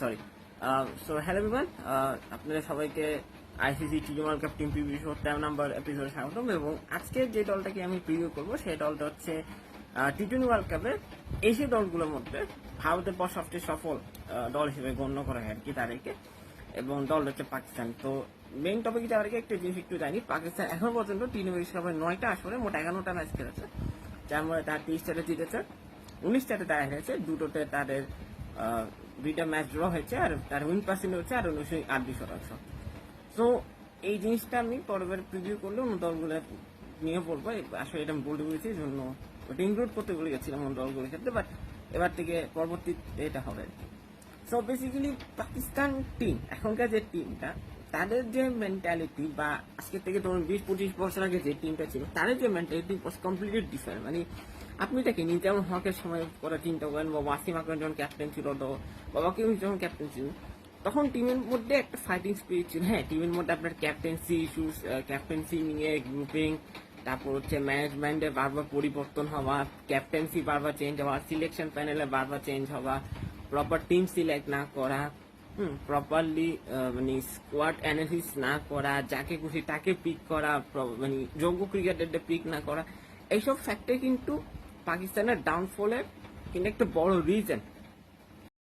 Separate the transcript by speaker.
Speaker 1: Sorry. So hello everyone, আপনাদের সবাইকে ICC T world cup team preview show 13 number এপিসোডে স্বাগতম। এবং আজকে যে দলটাকে আমি প্রিভিউ করবো সেই দলটা হচ্ছে টি20 ওয়ার্ল্ড কাপের এশীয় দলগুলোর মধ্যে ভারতের পর সবচেয়ে সফল দল হিসেবে গণ্য করা হয় আর কি তাদেরকে, এবং দলটা হচ্ছে পাকিস্তান। তো মেইন টপিক যাওয়ার আগে একটা জিনিস একটু জানি, পাকিস্তান এখন পর্যন্ত টি20 বিশ্বকাপের 9টা আসরে মোট 11টা ম্যাচ খেলেছে, যার মধ্যে তার 30টাতে জিতেছে, 19টাতে তারা হেরেছে, দুটোতে তাদের দুইটা ম্যাচ ড্র হয়েছে, আর তার উইন পার্সেন্ট হচ্ছে আর 19.8%। সো এই জিনিসটা আমি পরের প্রিভিউ করলে অন্য দলগুলো নিয়ে বলবো। আসলে এটা আমি বলতে বলেছি জন্য ওটা ইনক্লুড করতে বলে গেছিলাম অন্য দলগুলোর ক্ষেত্রে, বাট এবার থেকে পরবর্তী এটা হবে। সো বেসিক্যালি পাকিস্তান টিম, এখনকার যে টিমটা, তাদের যে মেন্টালিটি বা আজকে থেকে ধরুন 20-25 বছর আগে যে টিমটা ছিল, তাদের যে মেন্টালিটি কমপ্লিটলি ডিফারেন্ট। মানে আপনি দেখেন যেমন হকের সময় করা টিমটা করেন, বা ওয়াসিম আকরাম যখন ক্যাপ্টেন ছিল, তো বাবাকে যখন ক্যাপ্টেন ছিল, তখন টিমের মধ্যে একটা ফাইটিং স্পিরিট ছিল। হ্যাঁ, টিমের মধ্যে আপনার ক্যাপ্টেন্সি ইস্যুস, ক্যাপ্টেন্সি নিয়ে গ্রুপিং, তারপর হচ্ছে ম্যানেজমেন্টে বারবার পরিবর্তন হওয়া, ক্যাপ্টেন্সি বারবার চেঞ্জ হওয়া, সিলেকশন প্যানেলে বারবার চেঞ্জ হওয়া, প্রপার টিম সিলেক্ট না করা, প্রপারলি মানে স্কোয়াড অ্যানালিসিস না করা, যাকে খুশি তাকে পিক করা, মানে যোগ্য ক্রিকেটারদের পিক না করা, এইসব ফ্যাক্টর কিন্তু পাকিস্তানের ডাউনফলের কিন্তু একটা বড় রিজন।